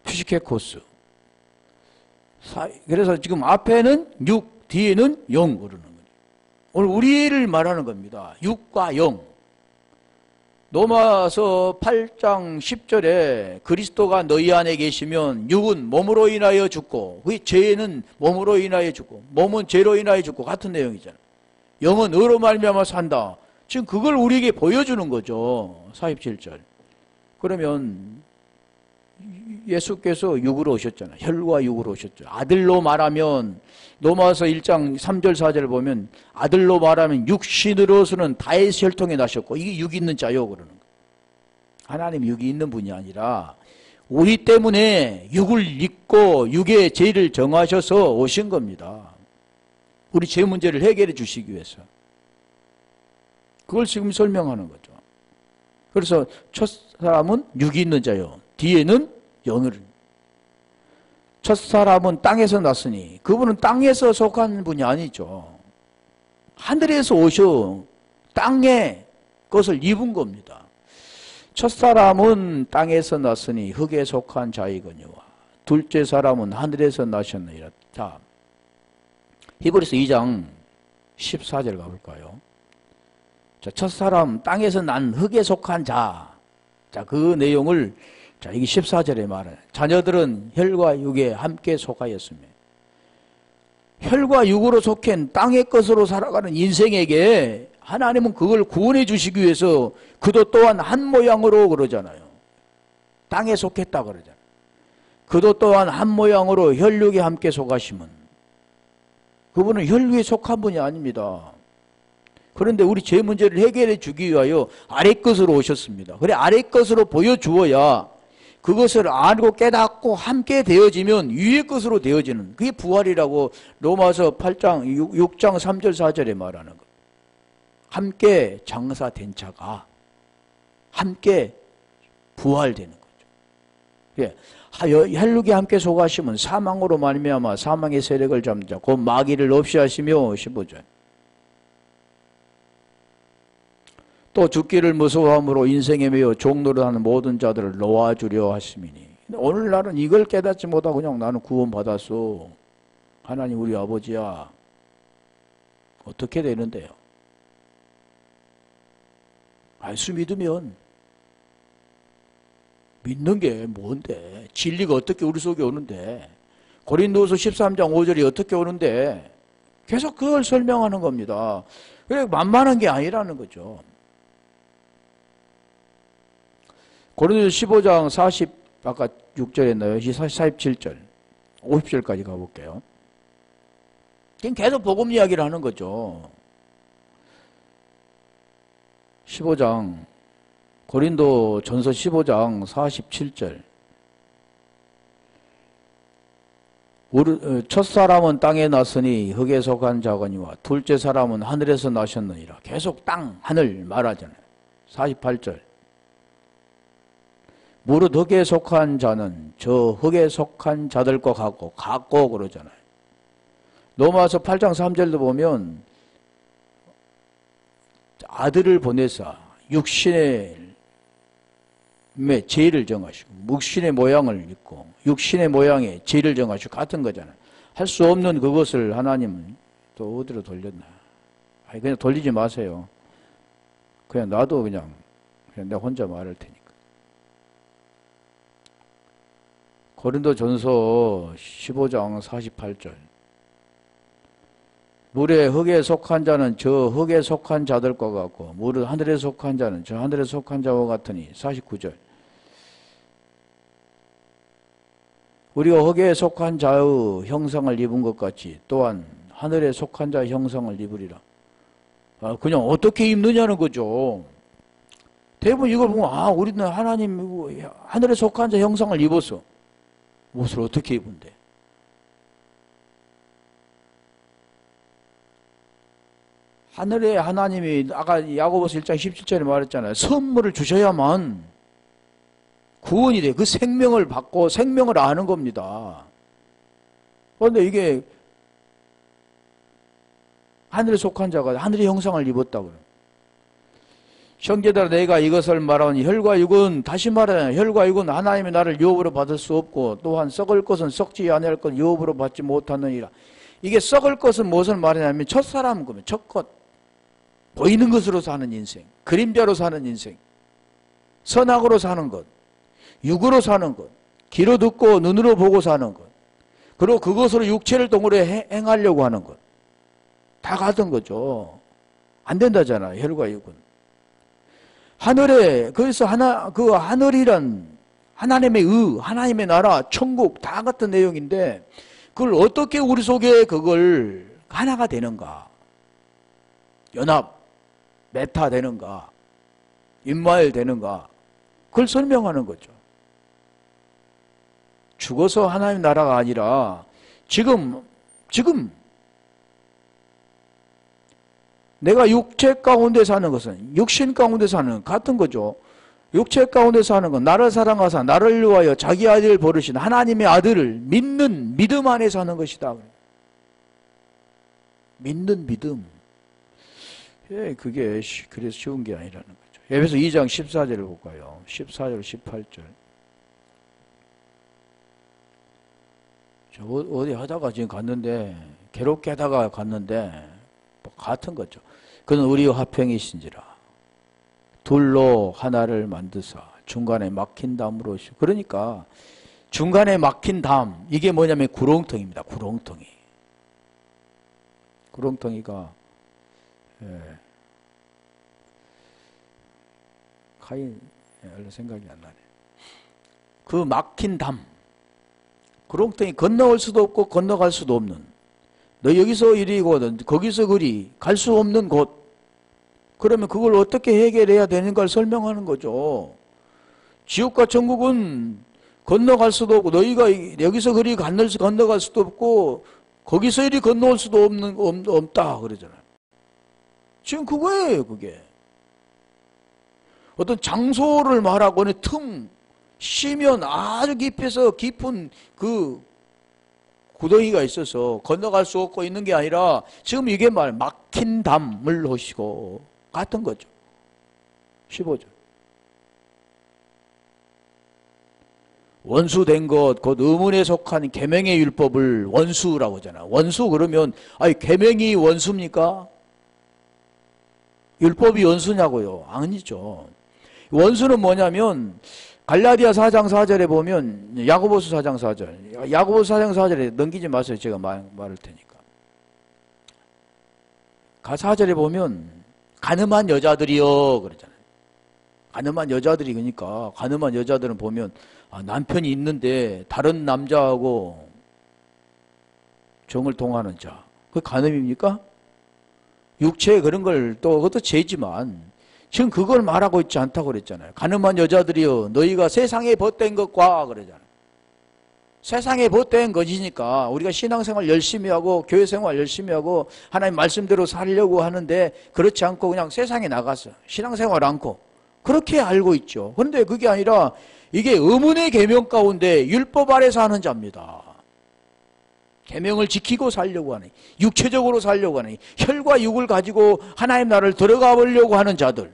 피시케코스. 그래서 지금 앞에는 6, 뒤에는 0 그러는 거예요. 오늘 우리를 말하는 겁니다. 6과 0. 로마서 8장 10절에 그리스도가 너희 안에 계시면 6은 몸으로 인하여 죽고, 그 죄는 몸으로 인하여 죽고, 몸은 죄로 인하여 죽고 같은 내용이잖아요. 영은 의로 말미암아 산다. 지금 그걸 우리에게 보여주는 거죠. 47절. 그러면 예수께서 육으로 오셨잖아요. 혈과 육으로 오셨죠. 아들로 말하면 로마서 1장 3절 4절 보면 아들로 말하면 육신으로서는 다윗 혈통에 나셨고 이게 육 있는 자요 그러는 거예요. 하나님 육이 있는 분이 아니라 우리 때문에 육을 입고 육의 죄를 정하셔서 오신 겁니다. 우리 죄 문제를 해결해 주시기 위해서. 그걸 지금 설명하는 거죠. 그래서 첫 사람은 육이 있는 자요. 뒤에는 영을. 첫 사람은 땅에서 났으니 그분은 땅에서 속한 분이 아니죠. 하늘에서 오셔 땅에 그것을 입은 겁니다. 첫 사람은 땅에서 났으니 흙에 속한 자이거니와 둘째 사람은 하늘에서 나셨느니라. 자, 히브리서 2장 14절 가볼까요? 자, 첫 사람 땅에서 난 흙에 속한 자. 자, 그 내용을 자, 이게 14절에 말해요. 자녀들은 혈과 육에 함께 속하였으며 혈과 육으로 속한 땅의 것으로 살아가는 인생에게 하나님은 그걸 구원해 주시기 위해서 그도 또한 한 모양으로 그러잖아요. 땅에 속했다 그러잖아요. 그도 또한 한 모양으로 혈육에 함께 속하심은 그분은 혈육에 속한 분이 아닙니다. 그런데 우리 죄 문제를 해결해 주기 위하여 아래 것으로 오셨습니다. 그래 아래 것으로 보여주어야 그것을 알고 깨닫고 함께 되어지면 위의 것으로 되어지는 그게 부활이라고 로마서 8장 6장 3절 4절에 말하는 것. 함께 장사된 자가 함께 부활되는 거죠. 예. 혈육에 함께 속하시면 사망으로 말미암아 사망의 세력을 잠자 곧 마귀를 없이 하시며 15절. 또 죽기를 무서워함으로 인생에 매여 종노릇하는 모든 자들을 놓아주려 하심이니. 오늘날은 이걸 깨닫지 못하고 그냥 나는 구원받았어. 하나님 우리 아버지야. 어떻게 되는데요? 예수 믿으면 믿는 게 뭔데? 진리가 어떻게 우리 속에 오는데? 고린도서 13장 5절이 어떻게 오는데? 계속 그걸 설명하는 겁니다. 그래 만만한 게 아니라는 거죠. 고린도서 15장 40 아까 6절 했나요? 47절 50절까지 가볼게요. 지금 계속 복음 이야기를 하는 거죠. 15장 고린도 전서 15장 47절 첫 사람은 땅에 났으니 흙에 속한 자거니와 둘째 사람은 하늘에서 나셨느니라. 계속 땅, 하늘 말하잖아요. 48절. 무릇 흙에 속한 자는 저 흙에 속한 자들과 같고 그러잖아요. 로마서 8장 3절도 보면 아들을 보내사 육신의 죄를 정하시고 육신의 모양을 입고 육신의 모양의 죄를 정하시고 같은 거잖아요. 할 수 없는 그것을 하나님은 또 어디로 돌렸나. 아니 그냥 돌리지 마세요. 그냥 놔도 그냥 내가 혼자 말할 테니까. 고린도전서 15장 48절. 물에 흙에 속한 자는 저 흙에 속한 자들과 같고 무릇 하늘에 속한 자는 저 하늘에 속한 자와 같으니. 49절. 우리가 흙에 속한 자의 형상을 입은 것 같이 또한 하늘에 속한 자의 형상을 입으리라. 그냥 어떻게 입느냐는 거죠. 대부분 이걸 보면 우리는 하나님 하늘에 속한 자 형상을 입었어. 옷을 어떻게 입은대? 하늘에 하나님이 아까 야고보서 1장 17절에 말했잖아요. 선물을 주셔야만 구원이 돼. 그 생명을 받고 생명을 아는 겁니다. 그런데 이게 하늘에 속한 자가 하늘의 형상을 입었다고요. 형제들아 내가 이것을 말하니 혈과 육은 다시 말하자면 혈과 육은 하나님의 나를 유업으로 받을 수 없고 또한 썩을 것은 썩지 아니할 것 유업으로 받지 못하느니라. 이게 썩을 것은 무엇을 말하냐면 첫사람 그러면 첫것 보이는 것으로 사는 인생, 그림자로 사는 인생, 선악으로 사는 것, 육으로 사는 것, 귀로 듣고 눈으로 보고 사는 것, 그리고 그것으로 육체를 동으로 행하려고 하는 것, 다 같은 거죠. 안 된다잖아요. 혈과 육은. 하늘에 그래서 그 하늘이란 하나님의 하나님의 나라, 천국 다 같은 내용인데 그걸 어떻게 우리 속에 그걸 하나가 되는가? 연합, 메타 되는가? 임마엘 되는가? 그걸 설명하는 거죠. 죽어서 하나님 나라가 아니라 지금 내가 육체 가운데 사는 것은 육신 가운데 사는 같은 거죠. 육체 가운데 사는 건 나를 사랑하사 나를 위하여 자기 아들을 버리신 하나님의 아들을 믿는 믿음 안에 사는 것이다. 믿는 믿음. 예, 그게 그래서 쉬운 게 아니라는 거죠. 에베소 2장 14절을 볼까요? 14절 18절. 저 어디 하다가 지금 갔는데 괴롭게 하다가 갔는데 뭐 같은 거죠. 그는 우리와 화평이신지라 둘로 하나를 만드사 중간에 막힌 담으로 오시고. 그러니까 중간에 막힌 담 이게 뭐냐면 구렁텅입니다. 구렁텅이가 카인 얼른 생각이 안 나네. 그 막힌 담 구렁텅이 건너올 수도 없고 건너갈 수도 없는 너 여기서 이리거든 거기서 그리 갈 수 없는 곳. 그러면 그걸 어떻게 해결해야 되는가를 설명하는 거죠. 지옥과 천국은 건너갈 수도 없고 너희가 여기서 그리 건너갈 수도 없고 거기서 이리 건너올 수도 없다 그러잖아요. 지금 그거예요. 그게 어떤 장소를 말하고 틈 쉬면 아주 깊이서 깊은 그 구덩이가 있어서 건너갈 수 없고 있는 게 아니라 지금 이게 막힌 담을 하시고 같은 거죠. 15절. 원수된 것, 곧 의문에 속한 계명의 율법을 원수라고 하잖아. 원수 그러면 계명이 원수입니까? 율법이 원수냐고요? 아니죠. 원수는 뭐냐면 갈라디아 4장 4절에 보면 야고보서 4장 4절. 야고보서 4장 4절에 넘기지 마세요. 제가 말할 테니까. 4절에 보면 가늠한 여자들이요 그러잖아요. 가늠한 여자들이 그러니까 가늠한 여자들은 보면 남편이 있는데 다른 남자하고 정을 통하는 자. 그게 가늠입니까? 육체에 그런 걸 또 그것도 죄지만 지금 그걸 말하고 있지 않다고 그랬잖아요. 가늠한 여자들이여 너희가 세상에 벗된 것과 그러잖아요. 세상에 못된 것이니까 우리가 신앙생활 열심히 하고 교회생활 열심히 하고 하나님 말씀대로 살려고 하는데 그렇지 않고 그냥 세상에 나가서 신앙생활 않고 그렇게 알고 있죠. 그런데 그게 아니라 이게 의문의 계명 가운데 율법 아래서 하는 자입니다. 계명을 지키고 살려고 하는, 육체적으로 살려고 하는, 혈과 육을 가지고 하나님 나라를 들어가 보려고 하는 자들.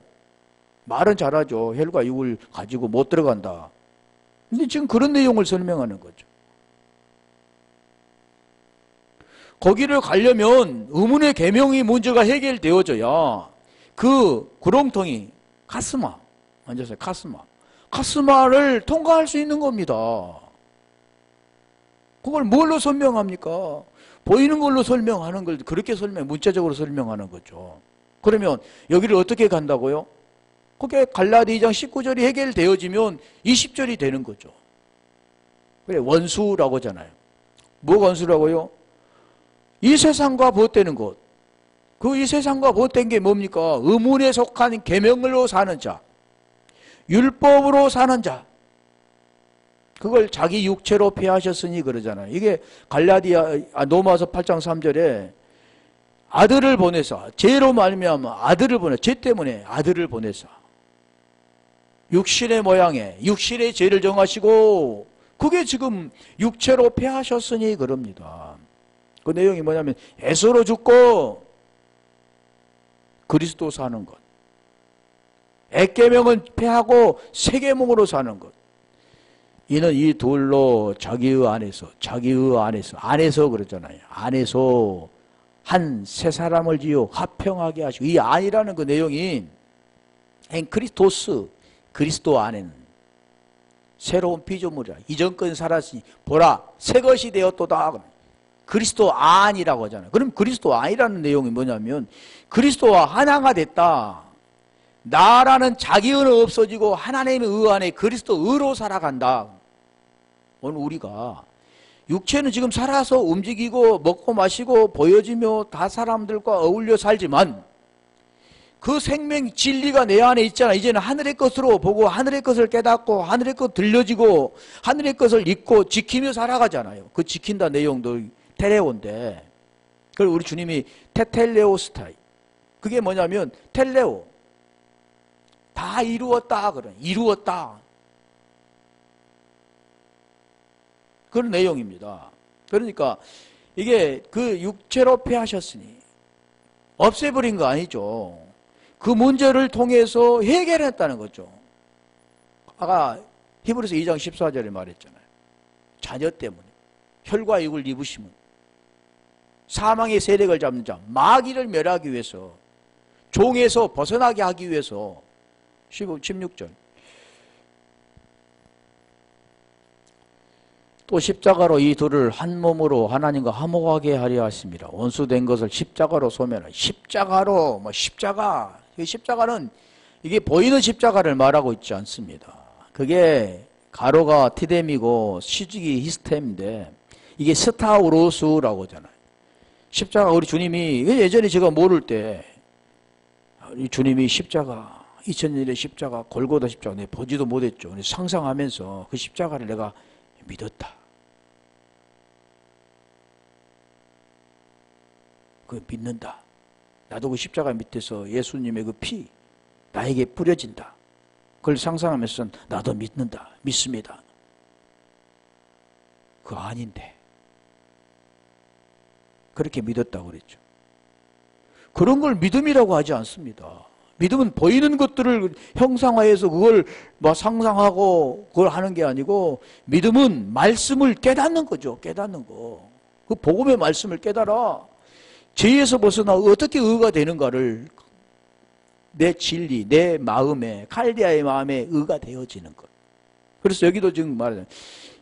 말은 잘하죠. 혈과 육을 가지고 못 들어간다. 근데 지금 그런 내용을 설명하는 거죠. 거기를 가려면 의문의 계명이 문제가 해결되어져야 그 구렁텅이 카스마, 앉아서 카스마를 통과할 수 있는 겁니다. 그걸 뭘로 설명합니까? 보이는 걸로 설명하는 걸 그렇게 문자적으로 설명하는 거죠. 그러면 여기를 어떻게 간다고요? 그게 갈라디 2장 19절이 해결되어지면 20절이 되는 거죠. 그래, 원수라고 하잖아요. 뭐가 원수라고요? 이 세상과 벗되는 것. 그 이 세상과 벗된 게 뭡니까? 의문에 속한 계명으로 사는 자, 율법으로 사는 자. 그걸 자기 육체로 폐하셨으니 그러잖아요. 이게 로마서 8장 3절에 아들을 보내사, 죄로 말미암아 아들을 보내, 죄 때문에 아들을 보내사 육신의 모양에 육신의 죄를 정하시고 그게 지금 육체로 폐하셨으니 그럽니다. 그 내용이 뭐냐면 애서로 죽고 그리스도 사는 것, 액계명은 폐하고 세계명으로 사는 것. 이는 이 둘로 자기의 안에서 그러잖아요. 안에서 한 새 사람을 지어 화평하게 하시고, 이 안이라는 그 내용이 엔크리스토스, 그리스도 안에는 새로운 피조물이라. 이전 건 살았으니 보라 새 것이 되었도다. 그리스도 안이라고 하잖아요. 그럼 그리스도 안이라는 내용이 뭐냐면 그리스도와 하나가 됐다. 나라는 자기의는 없어지고 하나님의 의 안에 그리스도 의로 살아간다. 오늘 우리가 육체는 지금 살아서 움직이고 먹고 마시고 보여지며 다 사람들과 어울려 살지만 그 생명 진리가 내 안에 있잖아. 이제는 하늘의 것으로 보고 하늘의 것을 깨닫고 하늘의 것 들려지고 하늘의 것을 잊고 지키며 살아가잖아요. 그 지킨다 내용도 테레오인데 그걸 우리 주님이 테텔레오스타이, 그게 뭐냐면 텔레오, 다 이루었다 그런, 이루었다 그런 내용입니다. 그러니까 이게 그 육체로 폐하셨으니 없애버린 거 아니죠. 그 문제를 통해서 해결했다는 거죠. 아까 히브리서 2장 14절에 말했잖아요. 자녀 때문에 혈과 육을 입으시면 사망의 세력을 잡는 자, 마귀를 멸하기 위해서, 종에서 벗어나게 하기 위해서. 16절 또 십자가로 이 둘을 한 몸으로 하나님과 화목하게 하려 하십니다. 원수된 것을 십자가로 소멸하라. 십자가로, 십자가, 십자가는 이게 보이는 십자가를 말하고 있지 않습니다. 그게 가로가 티뎀이고 시직이 히스템인데 이게 스타우로스라고 하잖아요. 십자가, 우리 주님이 예전에 제가 모를 때 우리 주님이 십자가, 2000년의 십자가, 골고다 십자가 내가 보지도 못했죠. 상상하면서 그 십자가를 내가 믿었다. 그 믿는다. 나도 그 십자가 밑에서 예수님의 그 피 나에게 뿌려진다. 그걸 상상하면서 나도 믿는다. 믿습니다. 그거 아닌데. 그렇게 믿었다고 그랬죠. 그런 걸 믿음이라고 하지 않습니다. 믿음은 보이는 것들을 형상화해서 그걸 상상하고 그걸 하는 게 아니고, 믿음은 말씀을 깨닫는 거죠. 깨닫는 거. 그 복음의 말씀을 깨달아. 죄에서 벗어나 어떻게 의가 되는가를 내 진리, 내 마음에, 칼디아의 마음에 의가 되어지는 것. 그래서 여기도 지금 말하잖아요.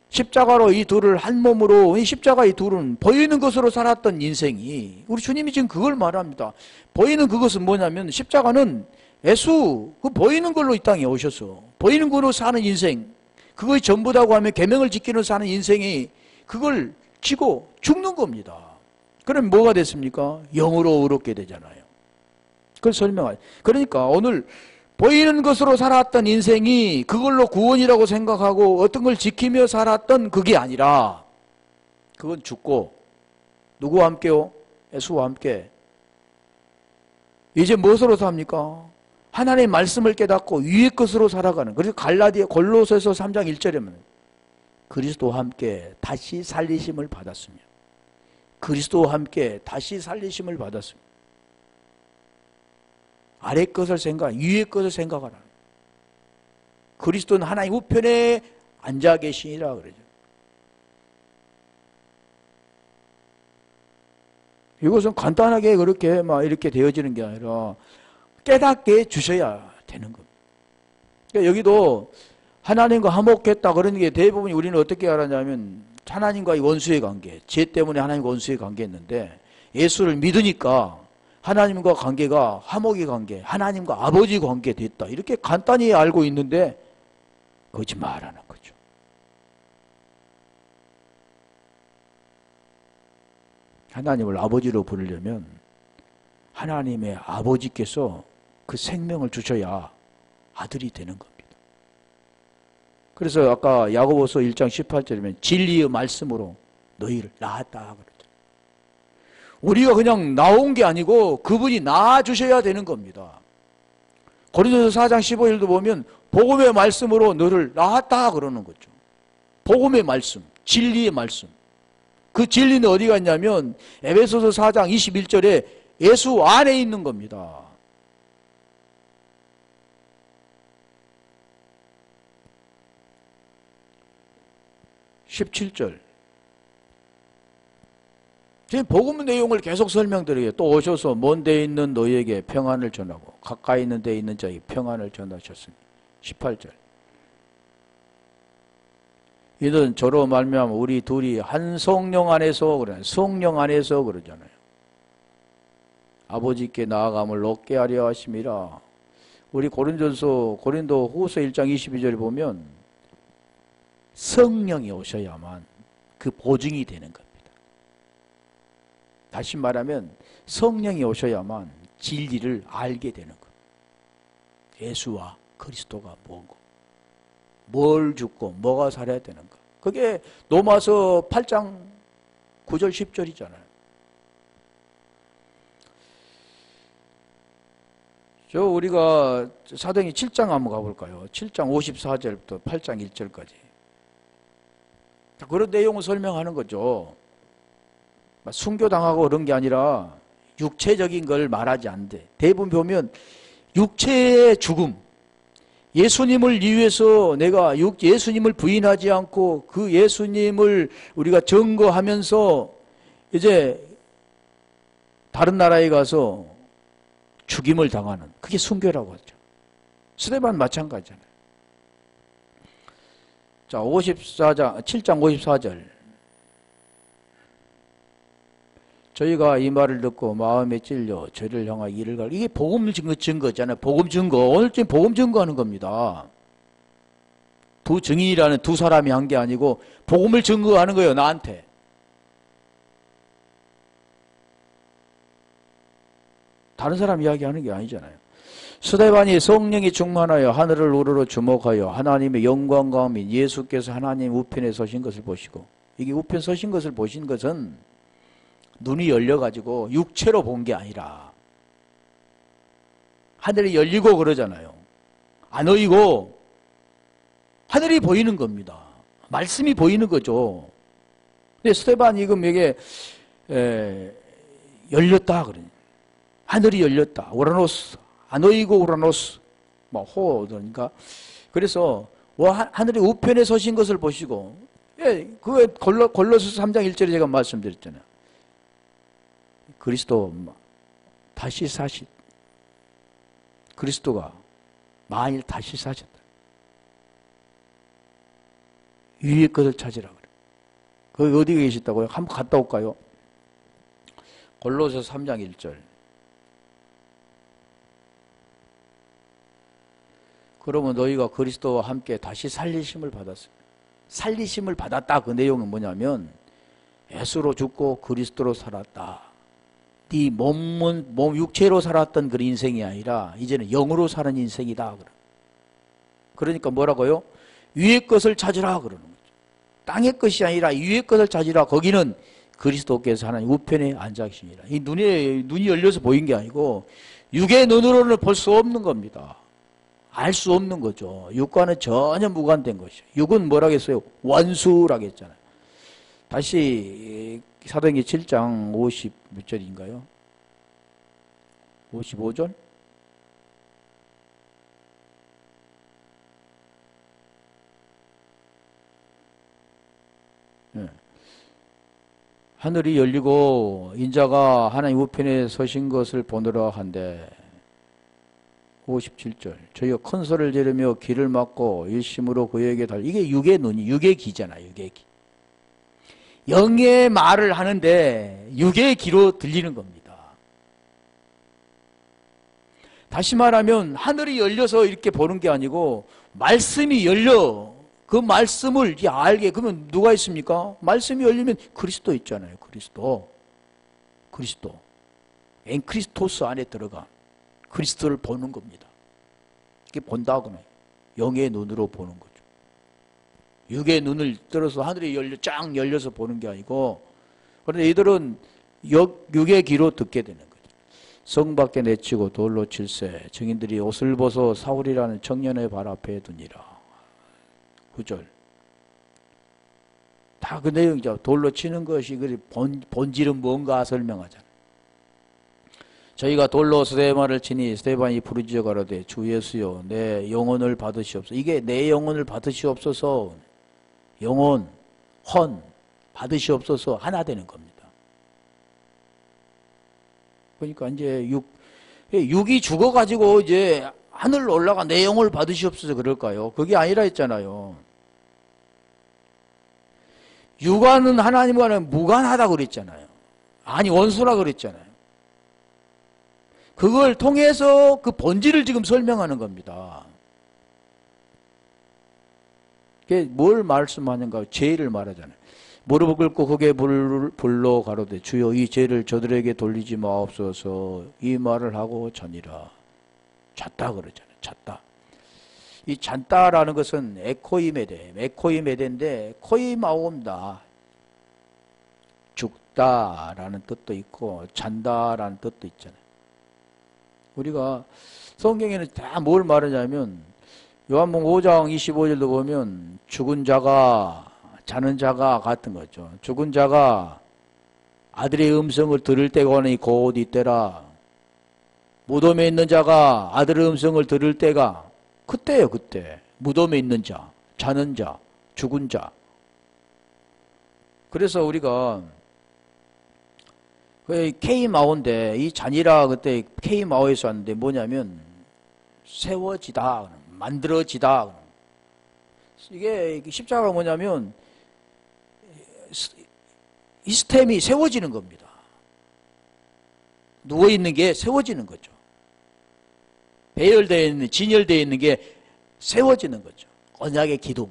십자가로 이 둘을 한 몸으로, 이 십자가 이 둘은 보이는 것으로 살았던 인생이, 우리 주님이 지금 그걸 말합니다. 보이는 그것은 뭐냐면 십자가는 예수, 그 보이는 걸로 이 땅에 오셔서 보이는 걸로 사는 인생, 그것이 전부다고 하면 계명을 지키는 사는 인생이 그걸 지고 죽는 겁니다. 그럼 뭐가 됐습니까? 영으로 의롭게 되잖아요. 그걸 설명하죠. 그러니까 오늘 보이는 것으로 살았던 인생이 그걸로 구원이라고 생각하고 어떤 걸 지키며 살았던 그게 아니라 그건 죽고 누구와 함께요? 예수와 함께. 이제 무엇으로 삽니까? 하나님의 말씀을 깨닫고 위의 것으로 살아가는. 그래서 골로새서 3장 1절에는 그리스도와 함께 다시 살리심을 받았으며 그리스도와 함께 다시 살리심을 받았으며 아래 것을 위의 것을 생각하라. 그리스도는 하나님 우편에 앉아 계시니라 그러죠. 이것은 간단하게 그렇게 이렇게 되어지는 게 아니라 깨닫게 주셔야 되는 겁니다. 그러니까 여기도 하나님과 화목했다 그런 게 대부분 우리는 어떻게 알았냐면 하나님과의 원수의 관계, 죄 때문에 하나님과 원수의 관계였는데 예수를 믿으니까 하나님과 관계가 화목의 관계, 하나님과 아버지 관계 됐다. 이렇게 간단히 알고 있는데 거짓말하는 거죠. 하나님을 아버지로 부르려면 하나님의 아버지께서 그 생명을 주셔야 아들이 되는 겁니다. 그래서 아까 야고보서 1장 18절이면 진리의 말씀으로 너희를 낳았다 그러죠. 우리가 그냥 나온 게 아니고 그분이 낳아주셔야 되는 겁니다. 고린도서 4장 15절도 보면 복음의 말씀으로 너를 낳았다 그러는 거죠. 복음의 말씀, 진리의 말씀. 그 진리는 어디가 있냐면 에베소서 4장 21절에 예수 안에 있는 겁니다. (17절) 지금 복음 내용을 계속 설명드려요. 또 오셔서 먼 데 있는 너희에게 평안을 전하고 가까이 있는 데 있는 자에게 평안을 전하셨으니. 18절. 이는 저로 말미암아 우리 둘이 한 성령 안에서 그래. 성령 안에서 그러잖아요. 아버지께 나아감을 얻게 하려 하심이라. 우리 고린도 후서 1장 22절에 보면 성령이 오셔야만 그 보증이 되는 겁니다. 다시 말하면 성령이 오셔야만 진리를 알게 되는 겁니다. 예수와 그리스도가 뭐고 뭘 죽고 뭐가 살아야 되는가. 그게 로마서 8장 9절 10절이잖아요. 우리가 사도행전 7장 한번 가볼까요? 7장 54절부터 8장 1절까지. 그런 내용을 설명하는 거죠. 순교당하고 그런 게 아니라 육체적인 걸 말하지 않는데 대부분 보면 육체의 죽음, 예수님을 위해서 내가 예수님을 부인하지 않고 그 예수님을 우리가 증거하면서 이제 다른 나라에 가서 죽임을 당하는 그게 순교라고 하죠. 스데반 마찬가지잖아요. 자, 7장 54절. 저희가 이 말을 듣고 마음에 찔려 저를 향하여 이를 갈. 이게 복음 증거잖아요. 복음 증거. 오늘 지금 복음 증거하는 겁니다. 두 증인이라는 두 사람이 한 게 아니고 복음을 증거하는 거예요. 나한테. 다른 사람 이야기하는 게 아니잖아요. 스데반이 성령이 충만하여 하늘을 우러러 주목하여 하나님의 영광과 및 예수께서 하나님 우편에 서신 것을 보시고, 이게 우편 서신 것을 보신 것은 눈이 열려가지고 육체로 본 게 아니라 하늘이 열리고 그러잖아요. 안 어이고 하늘이 보이는 겁니다. 말씀이 보이는 거죠. 근데 스데반이 지금 이게 열렸다 그러니 하늘이 열렸다. 우라노스 안 어이고 우라노스 호 그러니까 그래서 하늘이 우편에 서신 것을 보시고, 그게 골로새 3장 1절에 제가 말씀드렸잖아요. 그리스도 다시 그리스도가 만일 다시 사셨다. 위의 것을 찾으라 그래. 거기 어디에 계시다고요? 한번 갔다 올까요? 골로새 3장 1절. 그러면 너희가 그리스도와 함께 다시 살리심을 받았습니다. 살리심을 받았다. 그 내용은 뭐냐면 예수로 죽고 그리스도로 살았다. 네 몸 육체로 살았던 그런 인생이 아니라 이제는 영으로 사는 인생이다. 그러니까 뭐라고요? 위의 것을 찾으라 그러는 거죠. 땅의 것이 아니라 위의 것을 찾으라. 거기는 그리스도께서 하나님 우편에 앉아 계시니라. 이 눈이 열려서 보인 게 아니고 육의 눈으로는 볼 수 없는 겁니다. 알 수 없는 거죠. 육과는 전혀 무관된 것이죠. 육은 뭐라겠어요? 원수라고 했잖아요. 다시 사도행전 7장 50 몇 절인가요? 55절? 네. 하늘이 열리고 인자가 하나님 우편에 서신 것을 보느라 한데 57절 저희가 큰 소리를 지르며 귀를 막고 일심으로 그에게 이게 육의 눈이 육의 귀잖아요. 육의 귀. 영의 말을 하는데 육의 귀로 들리는 겁니다. 다시 말하면 하늘이 열려서 이렇게 보는 게 아니고 말씀이 열려 그 말씀을 알게. 그러면 누가 있습니까? 말씀이 열리면 그리스도 있잖아요. 그리스도 엔크리스토스 안에 들어가 그리스도를 보는 겁니다. 이게 본다고는 영의 눈으로 보는 거죠. 육의 눈을 들어서 하늘이 쫙 열려서 보는 게 아니고, 그런데 이들은 육의 귀로 듣게 되는 거죠. 성 밖에 내치고 돌로 칠세 증인들이 옷을 벗어 사울이라는 청년의 발 앞에 두니라. 9절. 다 그 내용이죠. 돌로 치는 것이 본질은 뭔가 설명하잖아요. 저희가 돌로 스데반을 치니 스데반이 부르짖어 가로되 주 예수여 내 영혼을 받으시옵소서. 이게 내 영혼을 받으시옵소서. 영혼, 헌 받으시옵소서 하나 되는 겁니다. 그러니까 이제 육이 죽어가지고 이제 하늘로 올라가 내 영혼을 받으시옵소서 그럴까요? 그게 아니라 했잖아요. 육안은 하나님과는 무관하다고 그랬잖아요. 아니 원수라 그랬잖아요. 그걸 통해서 그 본질을 지금 설명하는 겁니다. 그게 뭘 말씀하는가? 죄를 말하잖아요. 무릎을 꿇고 흙에 불러 가로되 주여 이 죄를 저들에게 돌리지 마옵소서 이 말을 하고 자니라. 잤다 그러잖아요. 잤다. 이 잔다라는 것은 에코이메데인데 코이마온다. 죽다라는 뜻도 있고 잔다라는 뜻도 있잖아요. 우리가 성경에는 다 뭘 말하냐면 요한복음 5장 25절도 보면 죽은 자가 자는 자가 같은 거죠. 죽은 자가 아들의 음성을 들을 때가 오니 곧 이때라. 무덤에 있는 자가 아들의 음성을 들을 때가 그때예요. 그때. 무덤에 있는 자, 자는 자, 죽은 자. 그래서 우리가 K마오인데 이 잔이라 그때 K마오에서 왔는데 뭐냐면 세워지다, 만들어지다. 이게 십자가가 뭐냐면 이 스템이 세워지는 겁니다. 누워있는 게 세워지는 거죠. 배열되어 있는, 진열되어 있는 게 세워지는 거죠. 언약의 기둥.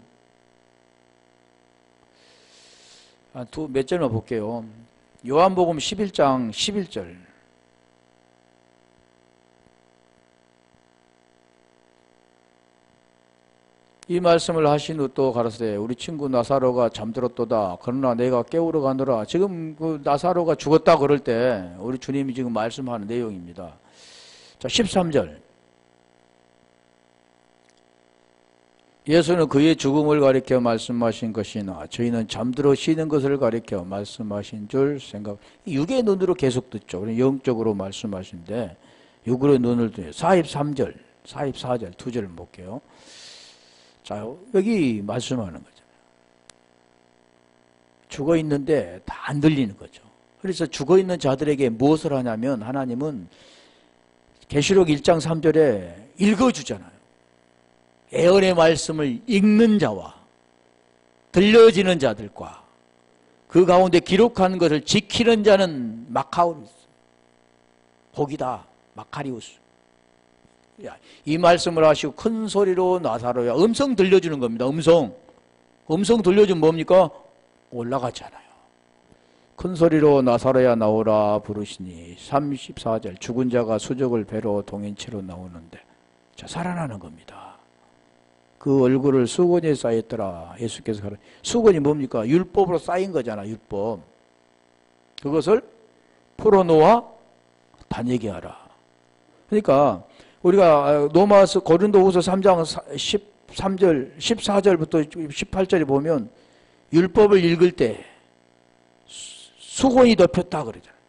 몇 절만 볼게요. 요한복음 11장 11절. 이 말씀을 하신 후 또 가라사대 우리 친구 나사로가 잠들었도다. 그러나 내가 깨우러 가노라. 지금 그 나사로가 죽었다 그럴 때 우리 주님이 지금 말씀하는 내용입니다. 자, 13절. 예수는 그의 죽음을 가리켜 말씀하신 것이나 저희는 잠들어 쉬는 것을 가리켜 말씀하신 줄 생각. 육의 눈으로 계속 듣죠. 영적으로 말씀하신데 육으로 눈을 뜨요. 43절, 44절 두 절을 볼게요. 자, 여기 말씀하는 거잖아요. 죽어 있는데 다 안 들리는 거죠. 그래서 죽어 있는 자들에게 무엇을 하냐면 하나님은 계시록 1장 3절에 읽어주잖아요. 예언의 말씀을 읽는 자와 들려지는 자들과 그 가운데 기록한 것을 지키는 자는 마카우리스, 복이다, 마카리우스. 이 말씀을 하시고 큰 소리로 나사로야. 음성 들려주는 겁니다. 음성 들려주면 뭡니까? 올라가잖아요. 큰 소리로 나사로야 나오라 부르시니 34절 죽은 자가 수족을 배로 동인체로 나오는데 자 살아나는 겁니다. 그 얼굴을 수건에 쌓였더라. 예수께서 가라. 수건이 뭡니까? 율법으로 쌓인 거잖아. 율법. 그것을 풀어놓아 다니게 하라. 그러니까 우리가 로마서 고린도후서 3장 13절 14절부터 18절에 보면 율법을 읽을 때 수건이 덮였다 그러잖아요.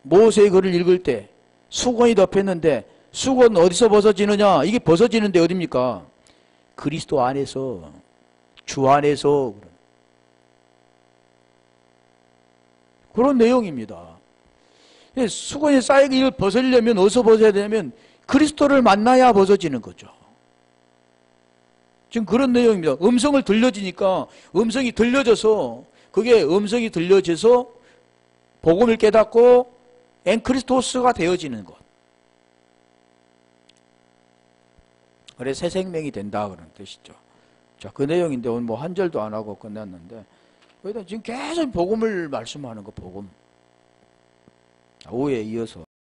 모세의 글을 읽을 때 수건이 덮였는데 수건 어디서 벗어지느냐? 이게 벗어지는데 어딥니까? 그리스도 안에서, 주 안에서 그런 내용입니다. 수건이 쌓이고 이걸 벗으려면 어디서 벗어야 되냐면 그리스도를 만나야 벗어지는 거죠. 지금 그런 내용입니다. 음성을 들려지니까 음성이 들려져서 그게 음성이 들려져서 복음을 깨닫고 엔크리스토스가 되어지는 것. 그래 새 생명이 된다 그런 뜻이죠. 자, 그 내용인데 오늘 뭐 한 절도 안 하고 끝났는데 거기다 지금 계속 복음을 말씀하는 거 복음. 오후에 이어서